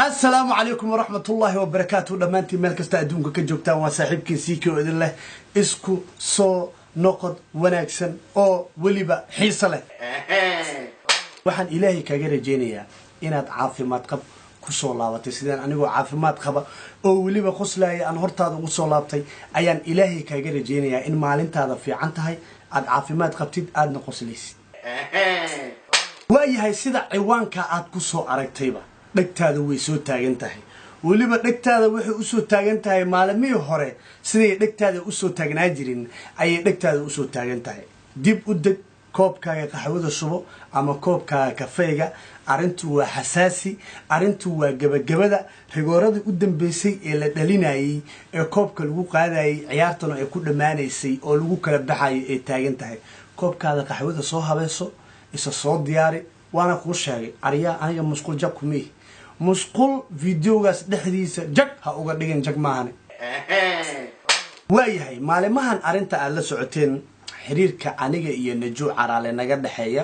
السلام عليكم ورحمة الله وبركاته. دمانتي مالك استأدونك كجوبتان وصاحبك سيكي وإذن له اسكو سو نقد وناكسن أو وليبا حيصلة وحن إلهي كاقر جينيا إناد عافيمات قب كسو لابتي سيدان أنيقو عافيمات قب أو وليبا خسلاي أن هرتاد وصو لابتي أيان إلهي كاقر جينيا إن مالين تادا في عنتهاي أد عافيمات قبتيد أد نقص ليس waayahay sida ciwaanka aad ku soo aragtayba dhagtaada way soo taagan tahay waliba dhagtaada waxay u soo taagan tahay maalmihii hore sidii dhagtaada u soo taagnaa jirin ayay dhagtaada u soo taagan tahay dib u deg koobkaaga qaxwada shubo ama koobkaaga kafeega arintu waa xasaasi arintu waa gabagabada rigooradii u dambeysay ee la dhalinayay ee koobka lagu qaadayay ciyaartana ay ku dhamaanaysay oo lagu kala baxay ee taagan tahay koobkaaga qaxwada soo habeeso isa soo diyaari waana ku sheegay ariya aniga musqul jab kumii musqul videogaas dhexdiisa jag ha uga dhigin jag maahane waayahay maalimahan arinta aad la socoteen xiriirka aniga iyo Najo Caraale naga dhaxeeya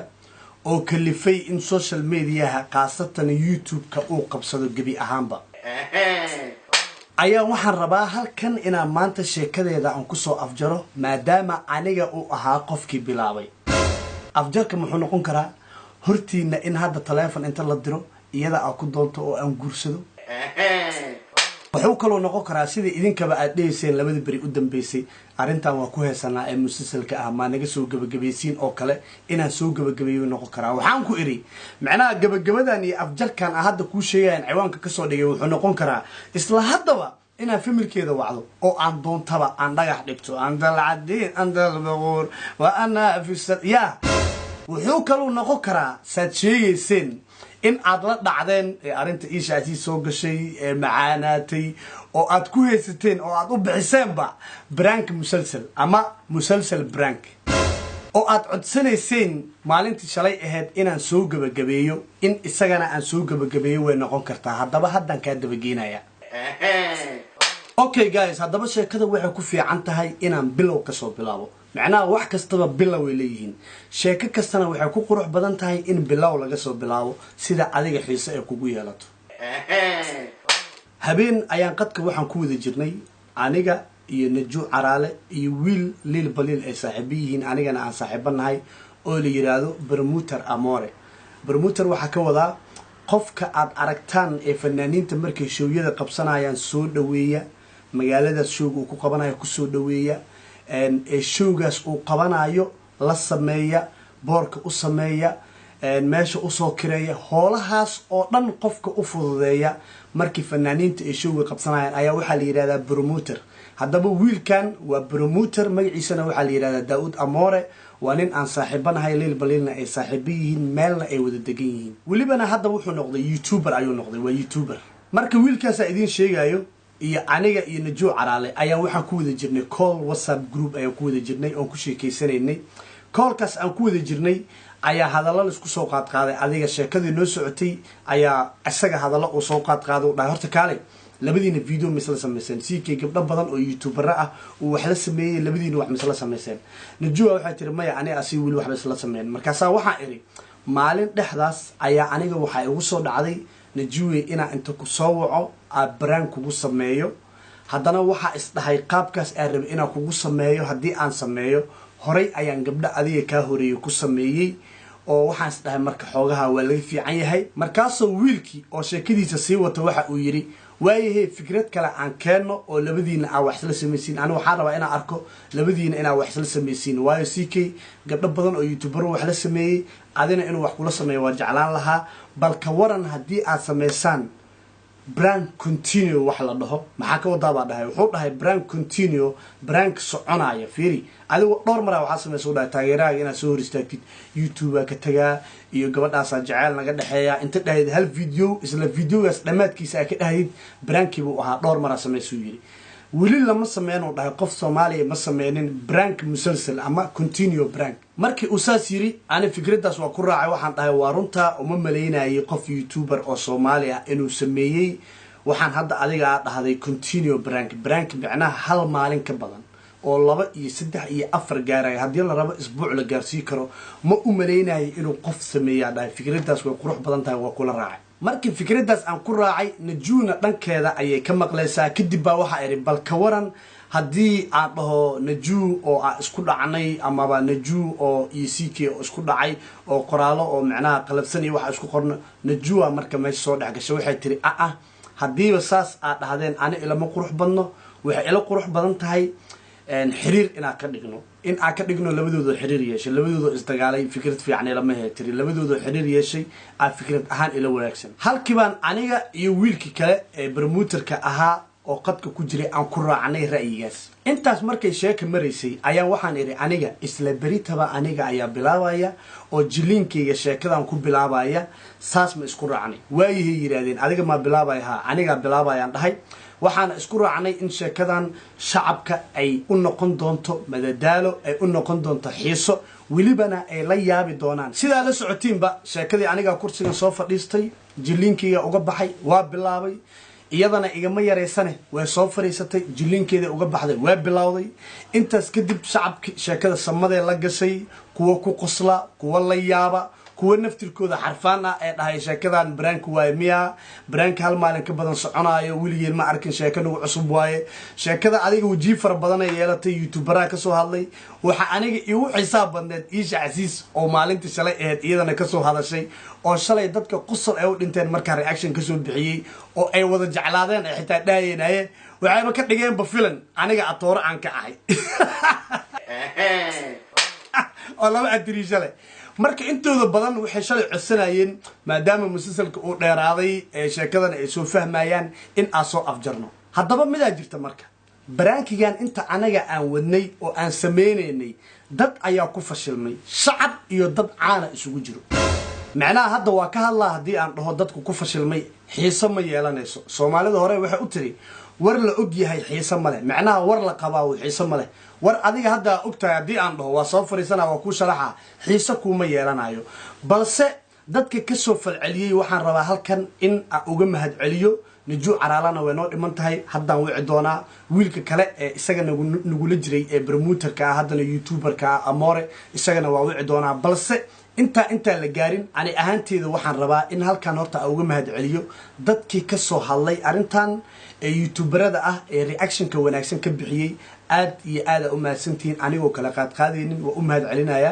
oo kalifay in social media qaasatan YouTube-ka uu qabsado gabi ahaanba ayaa waxaan rabaa halkan inaan maanta sheekadeeda aan ku soo afjaro maadaama aniga uu ahaa qofkii bilaabay afjarka muxuu noqon karaa hortiina in hadda telefoon inta la diro iyada aad ku doonto oo aan guursado wuxuu kaloo noqon karaa sida idinkaba aad dheeyseen labada bari u dambeysay arintan waa ku heesanaa ee musalsalka ah ma naga soo gabagabaysiin oo kale inaan soo gabagabeeyo noqon karaa waxaan ku iri macnaha gabagabadan iyo afjarkan hadda ku sheegayaan ciwaanka ka soo dhigay wuxuu noqon karaa isla haddaba inaan familkeeda wacdo oo aan doontaba aan dhagax dhigto aan dalcadeen aan dalbaquur wa ana fi ya wuxuu kaloo noqon karaa saad sheegayseen in aad la dhacdeen arinta ishaasi soo gashay ee macaanaatay oo aad ku haysateen oo aad u bixiseenba brank musalsal ama musalsal brank oo aad codsanayseen maalintii shalay ahayd inaan soo gabagabeeyo in isagana aan soo gabagabeeyo way noqon kartaa haddaba haddan kaa dabageynaya okay guys haddaba sheekada waxay ku fiican tahay inaan bilow ka soo bilaabo macnaha wax kastaba bilow ay leeyihiin sheeko kastana waxay ku qurux badan tahay in bilow laga soo bilaabo sida adiga xiiso ay kugu yeelato habeen ayaan qadka waxaan ku wada jirnay aniga iyo Najo Caraale iyo wiil Lil Balil ay saaxiibiyihiin anigana aan saaxiibanahay oo la yiraahdo Bermuter Amore Bermuter waxa ka wadaa qofka aad aragtaan ee fanaaniinta markay showiyada qabsanayaan soo dhaweeya magaalada showga uu ku qabanayo ku soo dhaweeya ee showgaas uu qabanayo la sameeya boorka u sameeya meesha u soo kireeya hoolahaas oo dhan qofka u fududeeya markii fanaaniinta ee showga qabsanayaan ayaa waxa la yiraahdaa Bermuter haddaba wiilkan waa Bermuter magaciisana waxa la yiraahdaa Daud Amore waa nin aan saaxiibanahay Lil Balilna ay saaxiibiyihiin meelna ay wada degan yihiin walibana hadda wuxuu noqday YouTuber ayuu noqday waa YouTuber marka wiilkaas idin sheegayo iyo aniga iyo Najo Caraale ayaa waxa ku wada jirnay call WhatsApp group ayaa ku wada jirnay oo ku sheekaysanay callkaas aan ku wada jirnay ayaa hadallo isku soo qaad qaaday adiga sheekadii noo socotay ayaa isaga hadallo oo soo qaad qaaday oo horta kaalay labadiina video misla sameeyeen siikay gabdho badan oo YouTuber ah oo wax la sameeyay labadiina wax misla sameeyeen Najo waxa tiri maya aniga asii wiil wax misla sameeyeen markaas waxa iri maalin dhexdaas ayaa aniga waxa igu soo dhacday Najo ina inta ku soo waco brand kugu sameeyo haddana waxa isdhahay qaabkaas aan rabay inaan kugu sameeyo hadii aan sameeyo horay ayaan gabdha adiga ka horeeyay ku sameeyay oo waxaan isdhahay marka xoogaha waa laga fiican yahay markaas wiilkii oo sheekadiisa sii wata waxa uu yiri waayahay fikrad kale aan keeno oo labadiina aan wax isla sameeyeen aniga waxaan rabaa inaan arko labadiina inaan wax isla sameeyeen waayo CK gabdho badan oo YouTuber wax la sameeyay adina inuu wax kula sameeyo waa jeclaan lahaa balka waran hadii aad sameeysan brand continue wax la dhaho maxaa ka wada baa dhahay wuxuu dhahay brand continue brand soconaya fiiri adigu dhowr mar waxa sameeyay dhahay taageeraaga inaad soo hor istaagtid YouTube ka tagaa iyo gabadhaas jacayl naga dhaxeeya inta dhahayd hal video isla videogaas dhamaadkiisa ay ka dhahayd brandkii buu ahaa dhowr mar sameeyay yiri wili lama sameeyno dhahay qof Soomaaliya ma sameeynin brand musalsal ama continue brand markii uu saas yiri ana fikradaas waa ku raacay waxaan dhahay waa runta uma maleynayay qof YouTuber oo Soomaaliya inuu sameeyay waxaan hadda adiga dhahday continue brand macnaha hal maalin ka badan oo 2 iyo 3 iyo 4 gaaray hadii la rabo isbuuc la gaarsiin karo ma u maleynayay inuu qof sameeyaa dhahay fikradaas way qurux badan tahay waa kula raacay markii fikraddaas aan ku raacay najuuna dhankeeda ayay ka maqlaysaa kadib baa waxaa idhi bal ka waran haddii aan dhaho najuu oo aan isku dhacnay amaba najuu oo ECK oo isku dhacay oo qoraalo oo macnaha qalabsan iyo waxa isku qorno najuwa marka meesha soo dhex gashay waxay tiri haddiiba saas aad dhahdeen ani ilama qurux badno waxay ila qurux badan tahay xiriir inaan ka dhigno in aan ka dhigno labadooda xiriir yeeshay labadooda isdagaalay fikrad fiican ilama heetiri labadooda xiriir yeeshay aan fikrad ahaan ila wanaagsan halkii baan aniga iyo wiilkii kale ee barmuutarka ahaa oo qadka ku jiray aan ku raacnay ra'yigaas intaas markay sheeka maraysay ayaan waxaan idhi aniga isla beritaba aniga ayaa bilaabaya oo jiliinkayga sheekadan ku bilaabaya saas ma isku raacnay waayahay yidhaahdeen adiga ma bilaabaya haa anigaa bilaabayaan dhahay waxaana isku raacnay in sheekadan shacabka ay u noqon doonto madadaalo ay u noqon doonto xiiso welibana ay la yaabi doonaan sidaa la socotiinba sheekadii anigaa kursigan soo fadhiistay jiliinkayga uga baxay waa bilaabay iyadana igama yareysane way soo fariisatay jiliinkeeda uga baxday waa bilowday intaas kadib shacabki sheekada samadee la gashay kuwa ku qosla kuwa la yaaba kuwa naftirkooda xarfaan ee dhahay sheekadan baraanka waaye miya baraanka hal maalin ka badan soconaayo weligeen ma arkin sheeka nagu cusub waaye sheekada adiga wajiib fara badan ay yeelatay youtuberaha kasoo hadlay waxa aniga igu xisaab badneed Iisha Casiis oo maalintii shalay ahayd iyadana kasoo hadashay oo shalay dadka qosol ay u dhinteen markaa reaction kasoo bixiyay oo ay wada jeclaadeen ay xitaa dhaayeenaye waxayba ka dhigeen ba filan aniga atooro aan ka ahay oo laba adriisha leh marka intooda badan waxay shalay codsanayeen maadaama musalsalka uu dheeraaday ee sheekadan ay soo fahmayaan in aan soo afjarno haddaba midaa jirta marka baraankigan inta anaga aan wadnay oo aan sameynaynay dad ayaa ku fashilmay shacab iyo dad caana isugu jiro macnaha hadda waa ka hadlaa haddii aan dhaho dadku ku fashilmay xiiso ma yeelanayso soomaalida hore waxay u tiri war la og yahay xiiso male macnaha war la qabaa xiiso male war adiga hadda ogtahay haddii aan dhaho waa soo fariisana waa ku sharaxa xiiso kuma yeelanayo balse dadka ka soo falceliyay waxaan rabaa halkan in aan uga mahad celiyo najuu caraalana way noo dhiman tahay haddaan wici doonaa wiilka kale ee isaga nagula jiray ee barmuutarka haddana youtuberka Amore isagana waa wici doonaa balse inta la gaarin ani ahaanteeda waxaan rabaa in halkan horta aan uga mahad celiyo dadkii ka soo hadlay arintan ee youtuberada ee reactionka wanaagsan ka bixiyay aad iyo aad u mahadsantiin anigoo kala qaadqaadaynin waa u mahad celinaya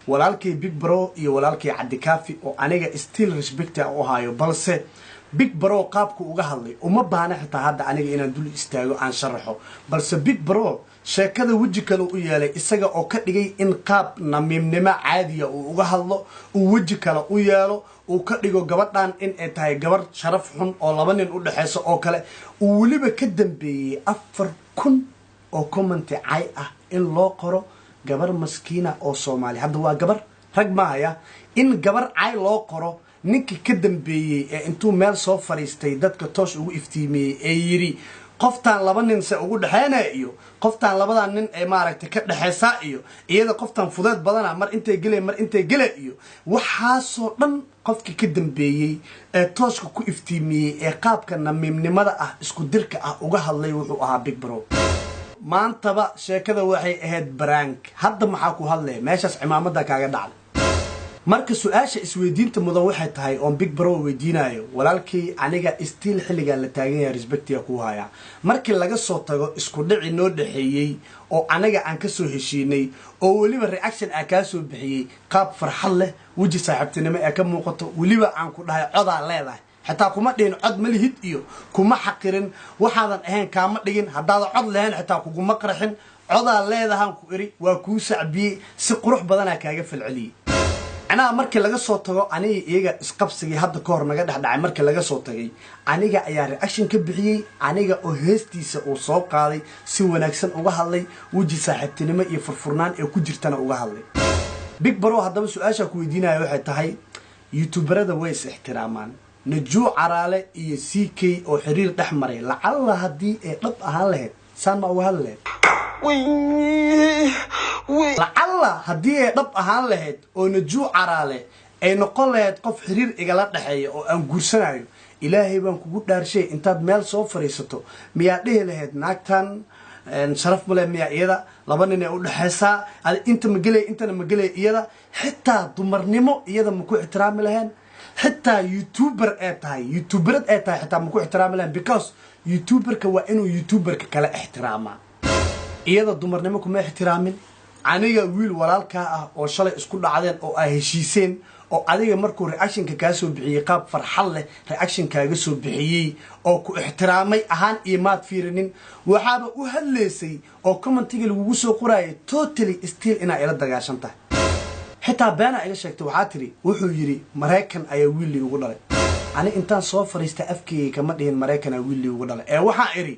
walaalkay Big Bro iyo walaalkay Cabdi Kaafi oo aniga still respect u hayo balse Big Bro qaabku uga hadlay uma baahna xitaa hadda aniga inaan dul istaago aan sharaxo balse Big Bro sheekada waji kale u yeelay isaga oo ka dhigay in qaab namiimnimo caadiya uu uga hadlo uu waji kale u yeelo uu ka dhigo gabadhan in ay tahay gabar sharaf xun oo laba nin u dhaxayso oo kale uu waliba ka dambeeyay 4,000 oo comment cay in loo qoro gabar maskiina oo Soomaali hadda waa gabar rag maaya in gabar cay loo qoro ninka ka dambeeyay ee intuu meel soo fariistay dadka toos ugu iftiimiyay ee yiri qoftaan laba nin se ugu dhaxeynaa iyo qoftaan labadan nin ee maaragtay ka dhaxaysa iyo iyada qoftaan fudeed badana mar intay galay iyo waxaasoo dhan qofkii ka dambeeyay ee tooska ku iftiimiyay ee qaabka namiimnimada isku dirka uga hadlay wuxuu ahaa Big Bro maantaba sheekada waxay ahayd brank hadda maxaa ku hadlay meeshaas cimaamada kaaga dhacday marka su'aasha isweydiinta mudan waxay tahay oo Big Bro weydiinayo walaalkii aniga still xilliga la taagan yahay respectiga ku haya markii laga soo tago isku dhici noo dhaxeeyay oo anaga aan ka soo heshiinay oo waliba reaction ka soo bixiyay qaab farxad leh waji saaxiibtinimo ee ka muuqato waliba aan ku dhahay codaa leedahay حتى كوما دين عد ملهد إيو كوما حقرن وحاذا أهين كاما دين هذا عد لهن حتى كوما قرحن عدا لهذا هم كوري وكوسع بي سقروح بدنا كاجا في العلي أنا مركي لقى صوته أنا يجا إسقبسي هذا كور ما قد حد مركي لقى صوته أنا جا ياري أكشن كبري أنا جا أهستي سأوصاب قاضي سوى نكسن وجهالي وجي صاحبتني ما يفرفرنان أو كجرتنا وجهالي بيك برو هذا سؤال شكو يدينا يروح تهاي يوتيوبر هذا ويس احترامان نجو عرالة CK أو حرير أحمر لعل هدي رب أهله سان ما وهله لعل هدي رب أهله أو نجو عرالة أي نقله قف حرير إجلات نحية أو أنجوسنايو إلهي بانكو دار شيء أنت بمال صوفر يسطو مياده لهاد ناكتان شرف ملا ميا إيدا لبنان يقول حسا أنت مجلي أنت مجلي إيدا حتى دمرنيمو إيدا مكو احترام لهن حتى يوتيوبر اتاي يوتيوبرد اتاي حتى ما كو احترام لهم because يوتيوبرك waa inuu يوتيوبرك kala ixtiraama iyada dumarnimo kuma ixtiraamin aniga wiil walaalka ah oo shalay isku dhacdeen oo ay heshiiseen oo adiga markuu reaction-ka ka soo bixiyay qaab farxad leh reaction-kaaga soo bixiyay oo ku ixtiraamay ahaan iimaad fiirinin waxaaba u hadleysay oo comment-iga lagu soo qorayay totally still ina ila dagaashantahay xitaa baana iga sheegtay waxa tiri wuxuu yiri Mareykan ayaa wiil ugu dhalay ani intaan soo fariistay afkeyga kama dhihin Mareykan ayaa wiil ugu dhalay ee waxa iri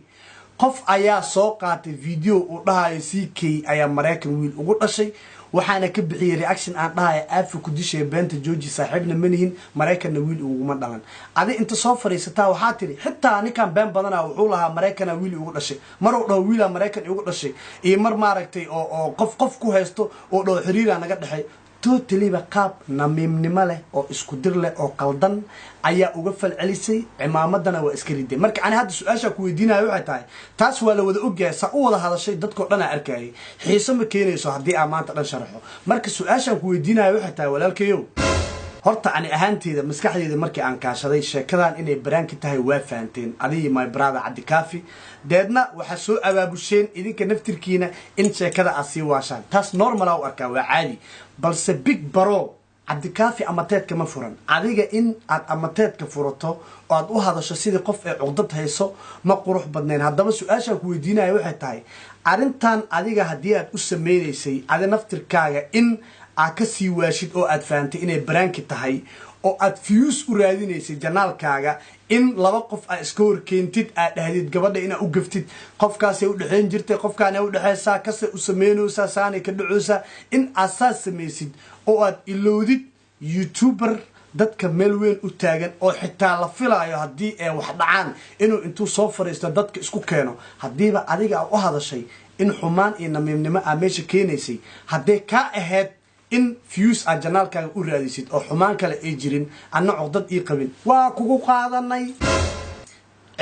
qof ayaa soo qaatay video uu dhahayo CK ayaa Mareykan wiil ugu dhashay waxaana ka bixiyay reaction aan dhahayo afi ku dishay beenta George saaxiibna manihin Mareykan wiil ugu ma dhalan adi inta soo fariisataa waxa tiri xitaa ninkan been badana wuxuu lahaa Mareykan wiil ugu dhashay mar uu dhaw wiil Mareykan ugu dhashay iyo mar maaragtay oo qof ku haysto oo dhaw xiriir naga dhaxay totally baqab namimnimo leh oo isku dir leh oo qaldan ayaa uga falcelisay imaamadana waa iska riday marka aan hadda su'aasha ku weydiinayo waxay tahay taas waa la wada ogyahay sa u wada hadashay dadko dhan arkay xiiso ma keenayso hadii aan maanta dhan sharaxo marka su'aasha ku weydiinayo waxay tahay walaalkayow horta ani ahaanteeda maskaxdeeda markii aan kaashaday sheekadan inay baraanki tahay waa faanteen adiga my brother Cabdikaafi deedna waxa soo abaabusheen idinka naftirkiina in sheekada asi waashaan taas normal ah u arkaa waa caadi balse big bro Cabdikaafi amateedka ma furan adiga in aad amateedka furato oo aad u hadasho sidii qof ay cuqdad hayso ma qurux badneen haddaba su'aasha ku weydiinayo waxay tahay arintan adiga hadii aad u sameeysay adi naftirkaaga in aad ka sii waashid oo aad faantay inay baraanki tahay oo aad views u raadinaysay janaalkaaga in laba qof ay iska horkeentid aad dhahdid gabadha ina u gaftid qofkaas ay u dhaxeen jirtay qofkaan ay u dhaxaysaa kase u sameeynaysaa saanay ka dhacaysaa in asaas sameeysid oo aad ilowdid youtuber dadka meel weyn u taagan oo xitaa la filayo hadii ay wax dhacaan inuu intuu soo fariisto dadka isku keeno hadiiba adiga u hadashay in xumaan iyo namiimnimo aad meesha keenaysay hadee ka ahayd in views aan janaalkaaga u raadisid oo xumaan kale ay jirin anna codad ii qabin waa kugu qaadanay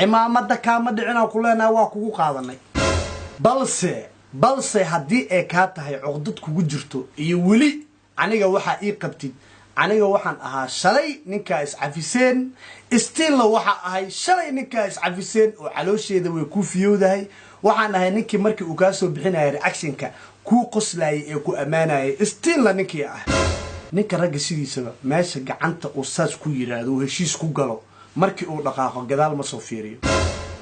imaamada kaama dhicina ku leenahay waa kugu qaadanay balse hadii ay ka tahay codad kugu jirto iyo wali aniga waxa ii qabtid aniga waxaan ahaa shalay ninka is cafiseen still waxa ahay shalay ninka is cafiseen oo caloosheeda way ku fiyowdahay waxaan ahay ninkii markii uu ka soo bixinayay reaction-ka ku qoslaayay ee ku amaanayay still la ninkii ah ninka rag sidiisaba meesha gacanta uu saas ku yiraahdo heshiis ku galo markii uu dhaqaaqo gadaal ma soo fiiriyo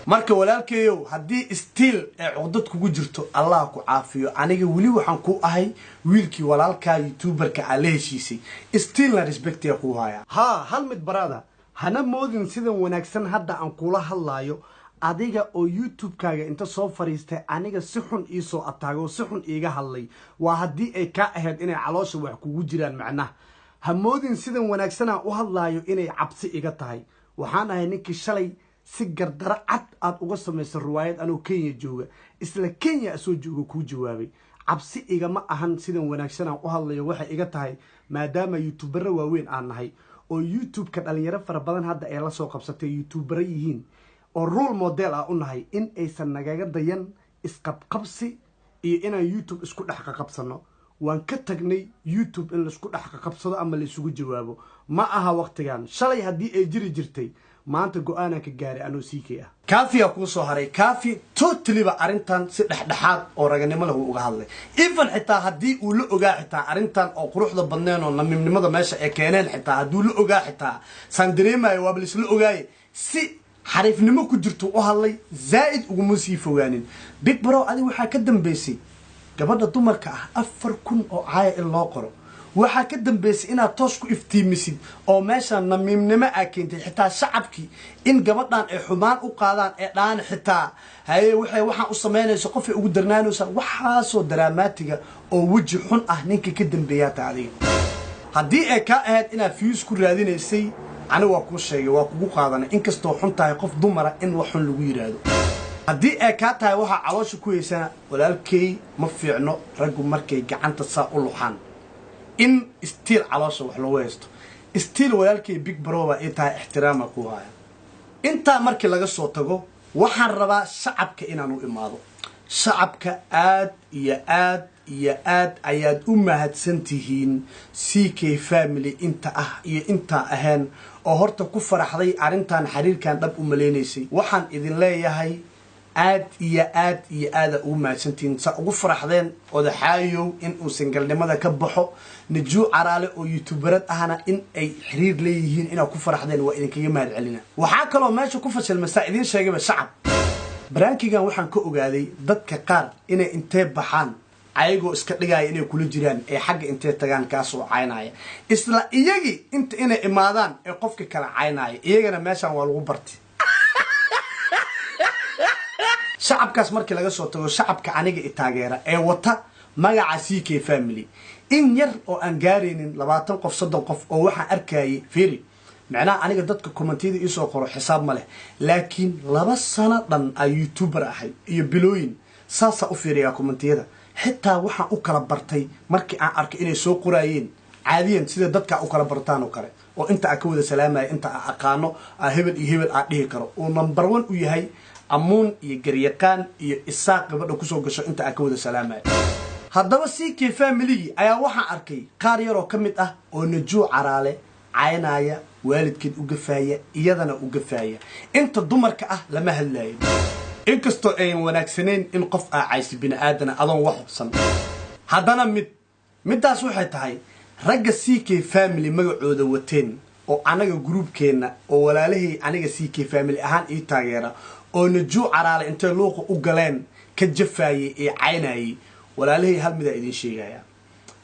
marka walaalkeeyo hadii still ee codad kugu jirto Allah ku caafiyo aniga wali waxaan ku ahay wiilkii walaalka youtuberka aan la heshiisay still la respect ya ku haya hal mid barada hana moodin sidan wanaagsan hadda aan kula hadlaayo adiga oo YouTube-kaaga inta soo fariistay aniga si xun ii soo ataago si xun iiga hadlay waa hadii ay ka ahayd inay caloosha wax kugu jiraan macnaha hamoodin sidan wanaagsan aan u hadlaayo inay cabsi iga tahay waxaan ahay ninkii shalay si gardara cad aad uga sameysay riwaayad anoo Kenya jooga isla Kenya soo joogo ku jawaabay cabsi igama ahan sidan wanaagsan aan u hadlayo waxa iga tahay maadaama YouTuber waaweyn aan nahay oo YouTube-ka dhalinyaro fara badan hadda ay la soo qabsatay YouTuber yihiin oo role model ah u nahay in aysan nagaga dayan isqabqabsi iyo inaan YouTube isku dhax qabsano waan ka tagnay YouTube in la isku dhax qabsado ama la isugu jawaabo ma aha waqtigan shalay hadii ay jiri jirtay maanta go'aana ka gaaray anoo CK ah kaafiya ku soo haray kaafi totally ba arintan si dhaxdhaxaad oo raganimo leh uga hadlay even xitaa hadii uu la ogaa xitaa arintan oo quruxda badneen oo namimnimada meesha ay keeneen xitaa haduu la ogaa xitaa san dareemayo waa bilis la ogaay si xariifnimo ku jirto oo hadlay zaid ugu musii fogaanin big bro adi waxa ka dambeysay gabadha dumarka ah 4000 oo caaya in loo qoro waxa ka dambeysay inaad toos ku iftiimisid oo meesha namiimnimo ay keentay xitaa shacabki in gabadhan ay xumaan u qaadaan ee dhaan xitaa haye waxaan u sameynayso qof ay ugu darnaanayso waxa soo dramaatiga oo waji xun ah ninka ka dambeeyaa taadiga hadii ay ka ahayd inaad views ku raadinaysay أنا وأقول شيء وأقول قاعدنا إنك استوحنت هاي قف دمرة إن وحن لوي رادو هدي أكاد هاي وها علاش كويسة ولا الكي مفيعنو رجل مركي جعنت تصاقل لحان إن استيل علاش وحلويست استيل ولا الكي بيج برو إيتها احترامك وهاي أنت مركي لقى صوتك وحن ربا شعبك إن أنو إماضو شعبك آد iyo aad ayaad u mahadsantihiin CK family inta iyo inta ahaan oo horta ku faraxday arintan xiriirkan dhab u maleenaysay waxaan idin leeyahay aad iyo aad u mahadsantihiin sa ugu faraxdeen odaxaayow in uu singalnimada ka baxo Najuu Caraale oo youtuberad ahna in ay xiriir leeyihiin ina ku faraxdeen waa idinkaga mahad celina waxa kale oo meesha ku fashil masaa'idin sheegay shacab brankigan waxaan ka ogaaday dadka qaar inay intee baxaan ayagoo iska dhigaya inay kula jiraan ee xagga intee tagaan kaas oo caynaya isla iyagi inta inay imaadaan ee qofka kala caynaya iyagana meeshan waa lagu bartay shacabkaas markii laga soo tago shacabka aniga taageera ee wata magaca CK family in yar oo aan gaareenin 20 qof 30 qof oo waxaan arkayay fiiri macnaa aniga dadka commentida ii soo qoro xisaab ma leh laakiin 2 sano dhan ay youtuber ahay iyo bilooyin saasa u fiiriya commentiyada xitaa waxaan u kala bartay markii aan arkay inay soo qorayeen caadiyan sida dadka u kala bartaan oo kale oo inta ka wada salaamay inta aqaano hebel iyo hebel dhihi karo oo number 1 u yahay amuun iyo garyaqaan iyo isaaq gabadha ku soo gasho inta ka wada salaamay haddaba CK family ayaa waxaan arkay qaar yar oo kamid ah oo Najuu Caraale caynaya waalidkeed u gafaaya iyadana u gafaaya inta dumarka ah lama hadlayo inkastoo ay wanaagsaneen in qof caaysi bini'aadana adoon wax xubsan haddana midaas waxay tahay ragga CK family magacooda wateen oo anaga groupkeena oo walaalahay aniga CK family ahaan ii taageera oo Najuu Caraale intee luuqa u galeen ka jafaayay ee caynayay walaalahay hal mid idin sheegaya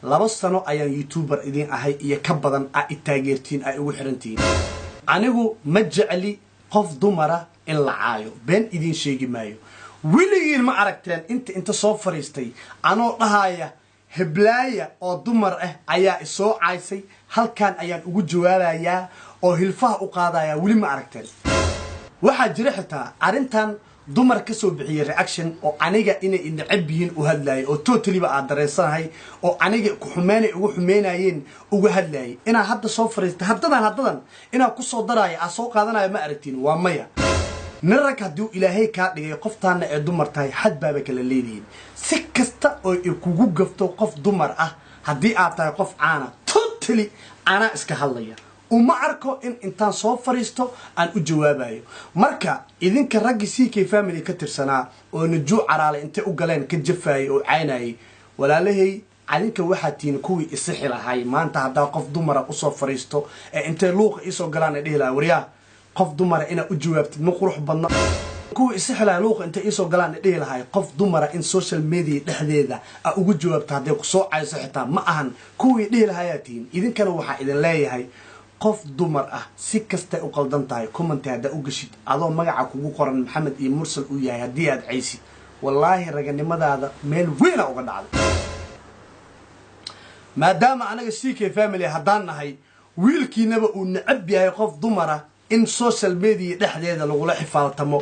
2 sano ayaan youtuber idin ahay iyo ka badan ay taageertiin ay ugu xirantiin anigu ma jecli qof dumara in la caayo been idin sheegi maayo wiligiin ma aragteen inta soo fariistay anoo dhahaya heblaaya oo dumar ah ayaa isoo caysay halkan ayaan ugu jawaabayaa oo hilfaha u qaadaya wili ma aragteen waxa jira xitaa arintan dumar ka soo bixiyay reaction oo aniga inay inacab yihiin u hadlaayay oo totally ba aad dareensanahay oo aniga ku xumeynay ugu xumeynayeen uga hadlaayay ina hadda soo fariistay haddadan ina ku soo daraayo aan soo qaadanayo ma aragtiin waa maya نرك هدو إلهي كادي قفتنا دمر تاي حد بابك الليلين سكستا أو يكوجو قفتو قف دمر هدي أعطى قف عنا توتلي أنا إسكهالية وما أركو إن إنتان صوفريستو أن أجوابايو مركا إذن كرجي CK family كتر سنة ونجو عرالة أنت أقلين كجفاي أو عيناي ولا لهي عليك واحد تين كوي السحر هاي ما أنت هدا قف دمر أصوفريستو أنت لوق إيسو قلان إليه لا وريا قف دمر إن أجوابت مقروح بنا كوي السحر لوق أنت إيسو قلان إليه لا هاي قف دمر إن سوشيال ميديا لحديدا أجوابت هذا قصو عايز حتى ما أهن كوي إليه الهاياتين إذن كانوا واحد إذن لا هاي قف دمر si kasta u qaldan tahay comment hada u gashid adoo magaca kugu qoran Maxamed iyo Mursal u yahay hadii aad caysi wallahi raganimadaada meel weyn uga dhacday maadaama anaga CK family hadaan nahay wiilkiinaba uu nacab yahay qof dumara in social media dhexdeeda lagu la xifaaltamo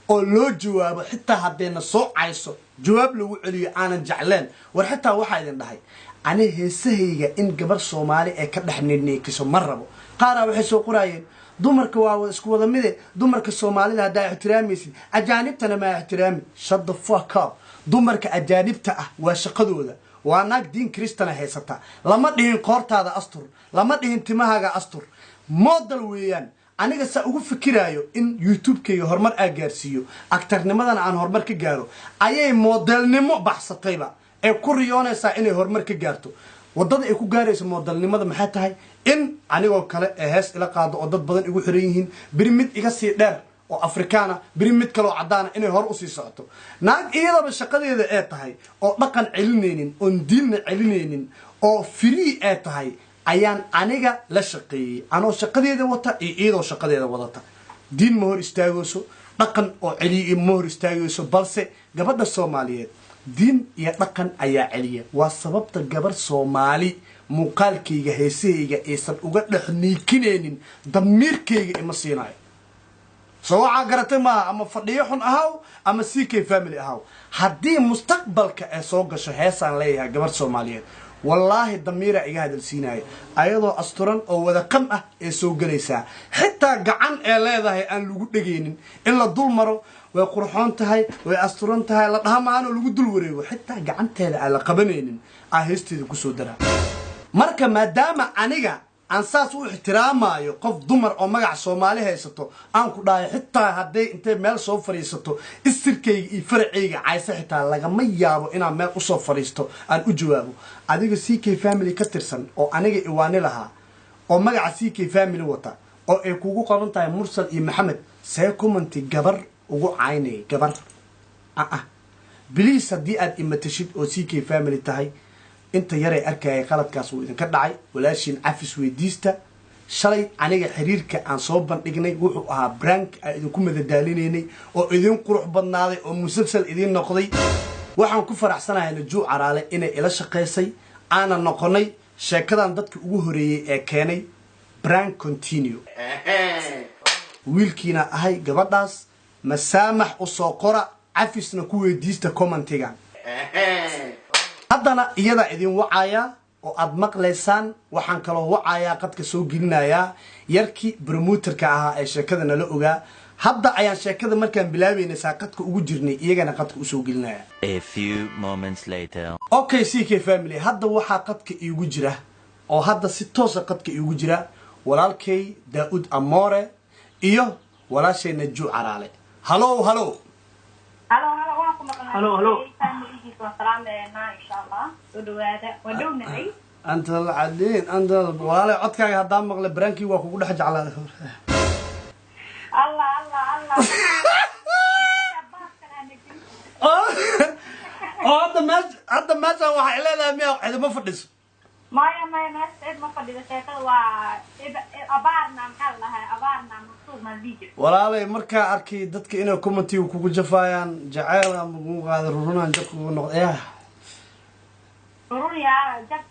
oo loo jawaabo xitaa hadeena soo cayso jawaab lagu celiyo aanan jecleen war xitaa waxa idin dhahay ani heesahayga in gabar Soomaali ee ka dhaxneenay kiso marrabo qaara waxay soo qorayeen dumarka waa isku wada mid dumarka Soomaalida hadaa ixtiraamaysid ajaanibtana ma ixtiraami shut the fuck up dumarka ajaanibta waa shaqadooda waa naag diin Kristana haysata lama dhihin qoortaada astur lama dhihin timahaaga astur model weeyaan aniga sa ugu fikiraayo in YouTube-kayga horumar gaarsiiyo aktarnimadan aan horumar ka gaaro ayay modelnimo baxsatayba ee ku riyoonaysa inay horumar ka gaarto wadada ay ku gaarayso modelnimada maxay tahay in anigoo kale hees ila qaado oo dad badan igu xiran yihiin birimid iga sii dheer oo Afrikaana birimid kale oo cadaan inay hor u sii socoto naag iyadaba shaqadeeda ee tahay oo dhaqan celinaynin oo diin celinaynin oo free ee tahay ayaan aniga la shaqeeyay anoo shaqadeeda wata iyadoo shaqadeeda wadata diin ma hor istaagayso dhaqan oo celiyo ma hor istaagayso balse gabadha Soomaaliyeed diin iyo dhaqan ayaa celiya waa sababta gabar Soomaali muuqaalkayga heesayga aysan uga dhaxniikineenin damiirkayga ima siinayo soo waxa garatay ma ama fadhiyo xun ahaw ama CK family ahaw hadii mustaqbalka ay soo gasho heesaan leeyahay gabar Soomaaliyeed wallaahi damiira iga hadalsiinaya ayadoo asturan oo wada qam ah ee soo galaysaa xitaa gacan ee leedahay aan lagu dhageynin in la dul maro way qurxoon tahay way asturan tahay la dhamaan oo lagu dul wareego xitaa gacanteeda aan la qabanaynin heesteeda ku soo dara marka maadaama aniga aan saas u ixtiraamayo qof dumar oo magac Soomaali haysato aan ku dhahay xitaa haday intee meel soo fariisato istirkayga iyo farciyga caysa xitaa laga ma yaabo inaan meel u soo fariisto aan u jawaabo adiga CK family ka tirsan oo aniga iwaani lahaa oo magaca CK family wata oo ay kugu qoran tahay Mursal iyo Maxamed say commenti gabar ugu caynay gabar please hadii aad imatashid oo CK family tahay inta yare arkay qaladkaas uu idin ka dhacay walaashin afis weydiista shalay aniga xiriirka aan soo bandhignay wuxuu ahaa prank ay idin ku madadaalineenay oo idin qurux badnaaday oo musalsal idin noqday waxaan ku faraxsanahay Najuu Caraale inay ila shaqeysay aana noqonay sheekadan dadka ugu horeeyay ee keenay prank continue wiilkiina ahay gabadhaas masaamax u soo qora afisna ku weydiista commentiga haddana iyada idin wacaya oo aad maqleysaan waxaan kaloo wacaya qadka soo gelinaya yarkii promoterka ahaa ee sheekada nala ogaa hadda ayaan sheekada markaan bilaabeynay saaqadka ugu jirnay iyagana qadka u soo gelinaya a few moments later okay CK family hadda waxa qadka iigu jira oo hadda si toos ah qadka iigu jira walaalkay Daud Amore iyo walaashay Najuu Caraale hello السلام عليكم إن شاء الله ودونا أنت العدين أنت ولا عدك هذا مغلب برانكي وأخوك ده حج على الله هذا ما سوى حيله لا مية هذا ما فدس ما سعيد ما فدس شيء أبارنا محلها أبارنا مكتوب من الفيديو ولا لي مركا أركي دتك إنه كومنتي وكوكو جفايان جعيلة مو هذا رونا جكو نق إيه روني يا جك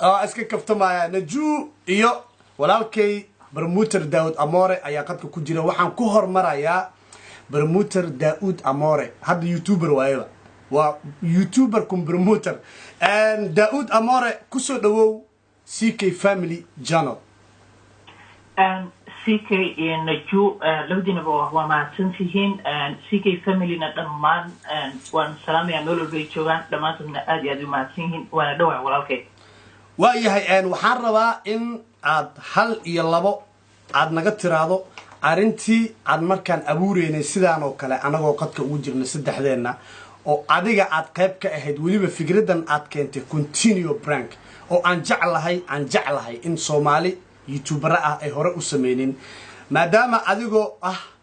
اسكي كفتما نجو iyo walaalkay Promoter Daud Amore ayaa qadka ku jira waxaan ku hormarayaa Promoter Daud Amore hadda YouTuber waayba waa YouTuber kum promoter and Daud Amore ku soo dhawow CK Family Channel CK in Najuu labadina waa mahadsantihiin CK Family na dhammaan waan salaamaya meel walba ay joogaan dhammaantoodna aad iyo aad u mahadsanyihiin waana dhawaa walaalkay waayahay waxaan rabaa in aad hal iyo labo aad naga tiraado arintii aad markaan abuureynay sidaan oo kale anagoo qadka ugu jirna saddexdeena oo adiga aad qayb ka ahayd waliba fikradan aad keentay continue prank oo aan jeclahay in Soomaali YouTuber ay hore u sameeyeen maadaama adigoo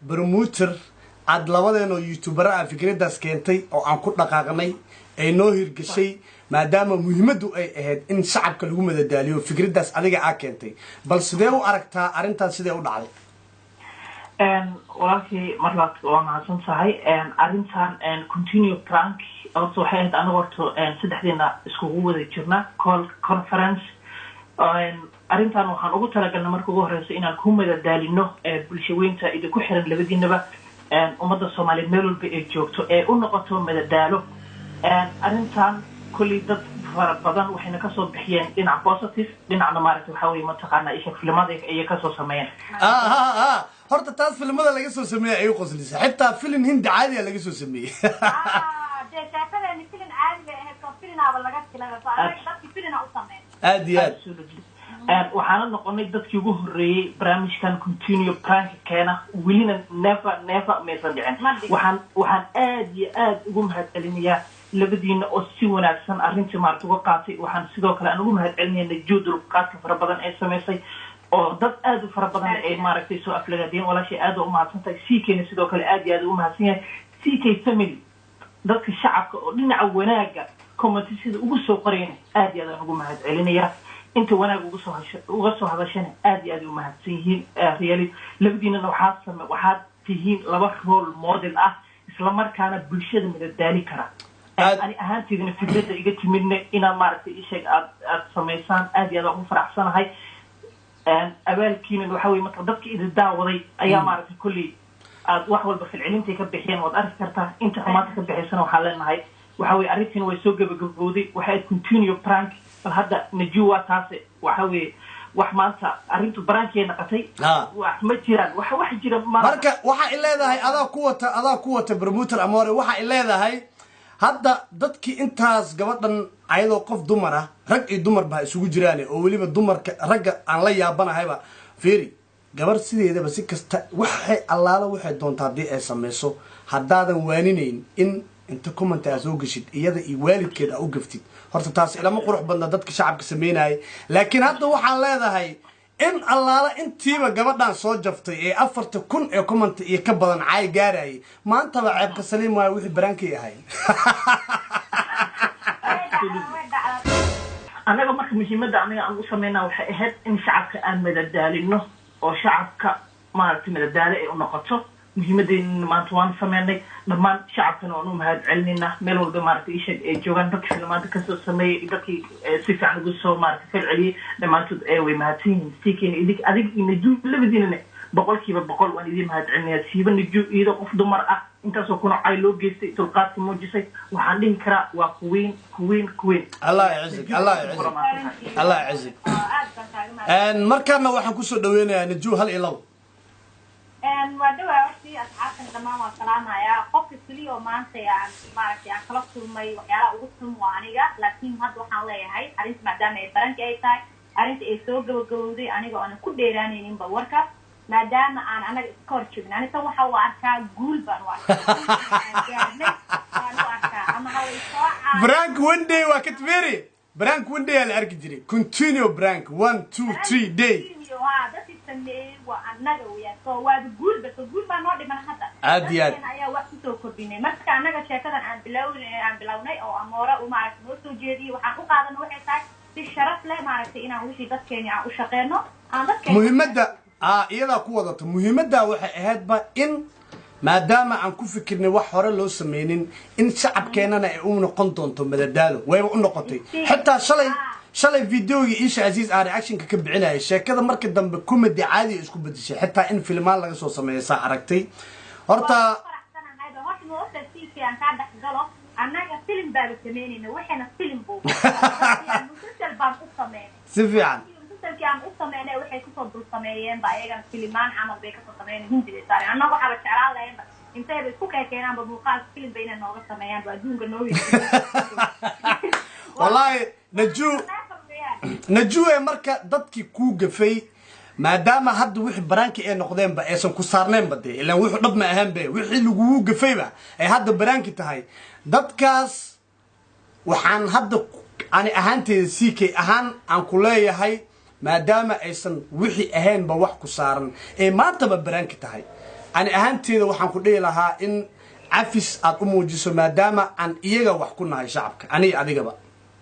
promoter aad labadeeno YouTuber fikradaas keentay oo aan ku dhaqaaqnay ay noo hirgashay maadaama muhiimadu ay ahayd in shacabka lagu madadaaliyo fikradaas adiga keentay bal sidee u aragtaa arintan sidee u dhacday walaalkii marlaad waa mahadsan tahay arintan continue prank also waxay ahayd anaga horto saddexdeena iskugu wada jirna call conference arintan waxaan ugu talagalnay marka ugu horeysa inaan ku madadaalino bulshaweynta idinku xiran labadiinaba ummadda Soomaaliyeed meel walba ay joogto ee u noqoto madadaalo arintan kulli dad fara badan waxayna ka soo bixiyeen dhinac positive dhinacna maaragtay waxa weeye mataqaanaa isha filimada ay ka soo sameeyeen horta taas filimada laga soo sameeyay ay qoslisa xitaa filim hindi caadi ah laga soo sameeyay waxaana noqonay dadkii ugu horeeyay barnaamijkan continue prank keena welina never maysan dhicin waxaan aad iyo aad ugu mahadcelinayaa labadiina oo si wanaagsan arrintii maaragtay uga qaatay waxaan sidoo kale aan ugu mahadcelinayaa Najuu dulqaadka fara badan ee samaysay oo dad aad u fara badan ay maaragtay soo aflagaadeen walaashay aad u mahadsantahay CK sidoo kale aad iyo aad u mahadsan yahay CK Family dadka shacabka oo dhinaca wanaaga comment sida ugu soo qoreen aad iyo aad ugu mahadcelinayaa inta wanaag uga soo hadashana aad iyo aad u mahadsan yihiin really labadiina waxaad tihiin laba role model isla markaana bulshada madadaali kara ani ahaanteedina fikrada iga timidna inaan maaragtay isheeg aad samaysaan aad iyo aad ugu faraxsanahay abaalkiina waxa weeye marka dadka idin daawaday ayaa maaragtay kulli aad wax walba filcilintay ka bixiyeen waad arki kartaa inta xumaanta ka bixaysana waxaan leenahay waxa weeye arrintiin way soo gabagabowday waxay continue prank bal hadda najua taase waxa weeye wax maanta arrintu barankee naqatay wax ma jiraan wax jira marka waxa ay leedahay adaa ku wata promoter Amore waxa ay leedahay hadda dadkii intaas gabadhan ayadoo qof dumar ah rag iyo dumar ba isugu jiraan oo waliba dumarka ragga aan la yaabanahayba fiiri gabar sideedaba si kasta waxay allaala waxay doontaa hadii ay sameeyso hadaadan waaninayn in inta comment aad soo gashid iyada iyo waalidkeeda u gaftid horta taas ilama qurux badna dadka shacabka sameynay laakiin hadda waxaan leedahay in allaala intiiba gabadhan soo jaftay ee 4000 ee comment iyo ka badan caay gaaray maanta ba ceebka saliim waa wixii barankii ahay anaga marka muhiimadda anaga aan u sameynaa waxay ahayd in shacabka aan madadaalino oo shacabka maaragtay madadaalo ay u noqoto muhiimadeena maanta waan sameynay dhammaan shacabkana waan u mahad celinayna meel walba maaragtay ishag ay joogaan dadka filmaanta kasoo sameeyay dadkii si fiican ugu soo maaragtay falceliyay dhammaantood way mahadsanyihiin siikeena adig iyo najuu labadiinana boqolkiiba boqol waan idin mahad celinayaa siiba najuu iyadoo qof dumar ah intaasoo kuna cay loo geystay dulqaadka muujisay waxaan dhihi karaa waa kuweyn Allah yacizig markaana waxaan kusoo dhaweynayaa najuu hal iyo labo ودوا وقتي أصحابنا دمان والسلام يا قف كليو ما أنت يعني ما أعرف يعني خلاص مي يا وقتهم وعنيجا لكن هذا وحنا هاي أنت ما دام يبرن كأي تاي أنت إيسوق وجودي أنا أنا كل ديراني نيم بوركا ما دام أنا كورتش من أنا سوى حوا أركا جول بنوار برانك وندي وكتبيري برانك وندي على أركجري continue برانك 1 2 3 day وأناجا ويا سواد جول بس جول ما نودي من هذا. عادي. أنا يا وقت توكل بيني. مثلا أنا شيء كذا عن بلوني أو أمورة وما أعرف نوصل جدي وحقوق هذا نوع حساب في الشرف لا ما أعرف إنا وشي بس كيني أو شقينا. مهمة إذا قوة مهمة وحيد با إن ما دام عن كفكرني وحورة لو سمينين إن شعب كأننا يقومون قنطنتم بدالو ويبقون نقطي حتى شلي فيديوغي إيش عزيز رياكشن ككب عناي الشيء كذا مركز دم كوميدي عادي إيش كوميدي شيء حتى إن فيلمان لقى صو سميه ساعركتي هرتا سفيان كان أصلاً وحي كتب بالصميين بايجان فيلمان عمل بيك الصميين هندي بيصاري أنا ما حابة شعر الله ينبغ إنتي بتفكر كينام بمقال فيلم بين النوع الصميين وأدون قنوي والله نجو مركا ضدكي كوجا في ما دام هاد وحي برانكي إيه نقدين بقى إيشان كسرنين بدي إلا وحي رب ما أهم بيه وحي لجوجا في بقى إيه هاد برانكي تهاي ضدكاس وحن هاد أنا أهانتي سيكي أهان عن كلية هاي ما دام أيسن وحي أهان بوح كسرن إيه ما تبى برانكي تهاي أنا أهانتي إذا وحن كلية لها إن عفيس أقوم جسم ما دام عن إيجا وحكونا هاي شعبك أنا أديك بقى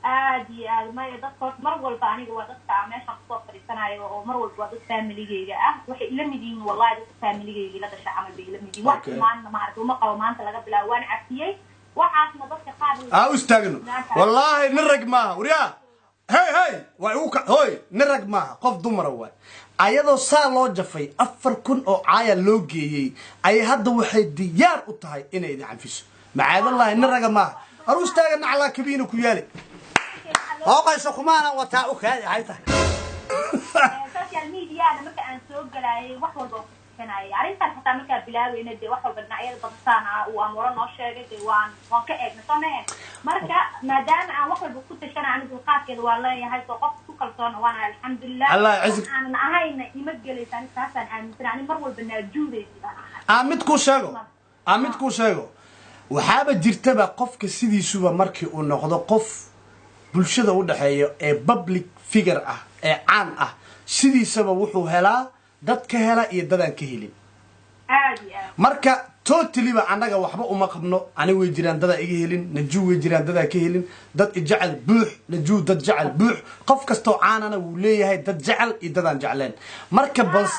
عادي ما يدخل مرول باني جوا دكتور عماش خصوصا في السنة ومرول جوا دكتور فاميلي جيجا وحي لم يدين والله دكتور فاميلي جيجا لا تشع عمل بيه لم يدين وقت ما أنا ما أعرف وما قالوا ما أنت لقى بلا وان عفية وعاش ما دكتور قابل استغنوا والله نرق معها وريا هاي وعوك هاي نرق معها قف دمر أول أيضا صار لو جفي أفر كن أو عايا لوجي أي هذا وحيد ديار أطهي إنه إذا عنفسه معاذ الله نرق معها أروس تاجنا على كبير وكيالي هاقي سخمانا وتاؤك هاي عيتها السوشيال ميديا أنا ممكن أنسوق جلاي وحول كناي عرفت حتى ممكن بلاوي ندي وحول بالنعيل بطسانا وأمورنا الشيء وان كأجن صنعين مركا ما دام عن وحول بكتة شنا عن القاك كده والله هاي توقف سكر صان وأنا الحمد لله الله يعزك أنا هاي يمجلي ثاني ساسا عن يعني مرول بالنجودة أمد كوشاجو وحابة جرتبة قف كسيدي سوبر ماركي ونقض قف bulshada u dhaxeeyo ee public figure ah ee caan ah sidiisaba wuxuu helaa dadka hela iyo dadaan ka helin marka totally ba anaga waxba uma qabno ani way jiraan dad iga helin najuu way jiraan dad ka helin dad ijecel buux najuu dad jecel buux qof kasto caanana wuu leeyahay dad jecel iyo dadaan jecleen marka bas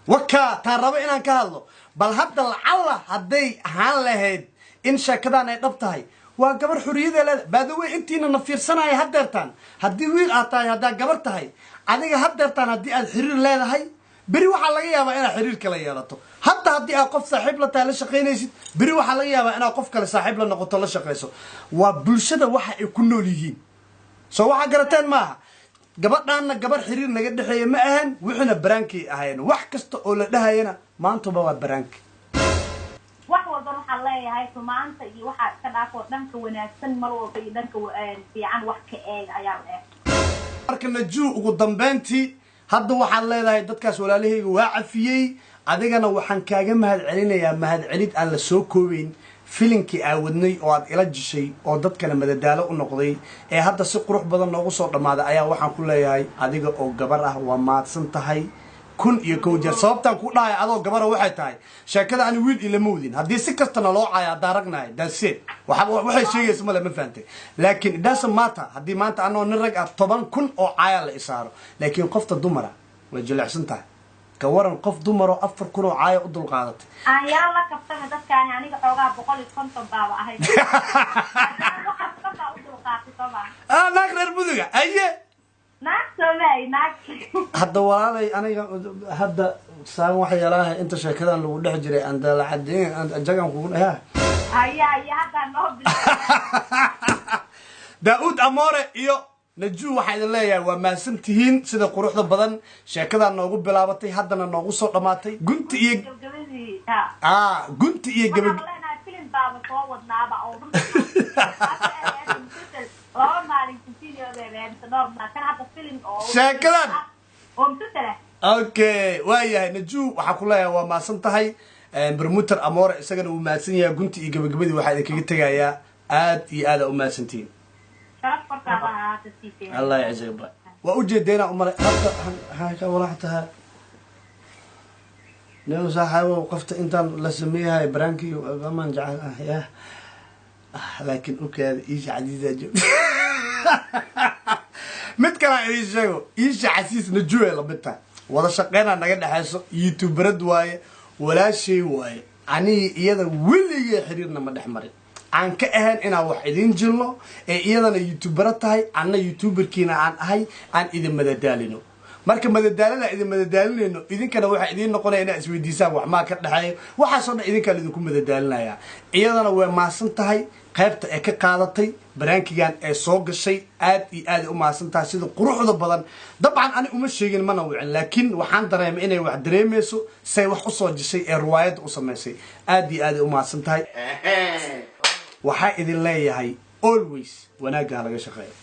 وكا ترى إنك كهذا بل هذا العلا هدي هان لهيد إن شكدان يدبتهاي waa gabar xuriyada leedahay by the way intiina na fiirsanaya hadeertaan haddii wiil aad tahay haddaa gabar tahay adiga hadeertaan haddii aad xiriir leedahay beri waxaa laga yaabaa inaad xiriir kala yeelato hatta haddii aad qof saaxiib la tahay la shaqaynaysid beri waxaa laga yaabaa inaad qof kale saaxiib la noqoto la shaqayso waa bulshada waxa ay ku nool yihiin soo waxaa garateen maaha gabadhaanna gabar xiriir naga dhexeeya ma ahan wixina baraankay ahayn wax kasta oo la dhahayana maantaba waa baraanki wax walba waxaan leeyahay maanta iyo waxa ka dhaafo dhanka wanaagsan mar walba iyo dhanka fiican wax ka eeg ayaa leh marka najuu ugu dambeyntii hadda waxaan leedahay dadkaas walaalahayga waa cafiyey adigana waxaan kaaga mahadcelinayaa mahadcelid aan la soo koobayn filinkii aawadnay oo aad ila jishay oo dadkana madadaalo u noqday ee hadda si qurux badan noogu soo dhammaaday ayaa waxaan ku leeyahay adiga oo gabar ah waa maadsan tahay 1,000 jeer sababtaan ku dhahay adoo gabara waxay tahay sheekada aan wiil ilama wadin haddii si kastana loo caayaa daaragnahay daasee waxay sheegaysa male ma fahantay laakiin it doesn't matter haddii maanta anoo nin rag ah 10,000 oo caaya la isaaro laakiin qofta dumara way jilicsan tahay ka waran qof dumar oo 4,000 oo caaya u dulqaadatay ayaa la kabtay dadkaan aniga xoogaa 150 baaba ahay naag reer muduga aye hadda walaalay aniga hadda saan waxa yeelaha inta sheekadan lagu dhex jiray aan dalacadeen jagan kugu dhahaa daud amore iyo najuu waxaa idin leeyahay waa mahadsan tihiin sida quruxda badan sheekadan noogu bilaabatay haddana noogu soo dhammaatay gunti iyo gabag sheekadan okay waayahay najuu waxaa ku leeyahay waa mahadsan tahay bermuter amore isagana uu mahadsan yahay gunti iyo gabagabadii waxaa idinkaga tegayaa aad iyo aad aa u mahadsantihiin الله يعزك وأوجدنا أمر هاي ولاحتها لو صاحبه وقفت أنت لسميها برانكي وما جعل يا لكن أوكي إيش عزيزة جو متكلم إيش جو إيش عسيس نجوي لبتها ولا شقينا نقدر حاسو يوتيوبر دواي ولا شيء واي عني يدا ولي حريرنا ما دحمرين aan ka ahaan inaan wax idin jilno ee iyadana youtuber tahay anna youtuberkiina aan ahay aan idin madadaalino marka madadaalada idin madadaalinayno idinkana waxa idin noqonaya inaad isweydiisaan wax ma ka dhaxay waxa soo dhac idinka idinku madadaalinaya iyadana way maasan tahay qaybta ee ka qaadatay baraankigan ee soo gashay aad iyo aad u maasan tahay sida quruxda badan dabcan ani uma sheegin mana wicin laakiin waxaan dareemay inay wax dareemayso say wax u soo jishay ee riwaayad u sameysay aad iyo aad u maasan tahay waxaa idin leeyahay always wanaagga laga shaqeeyo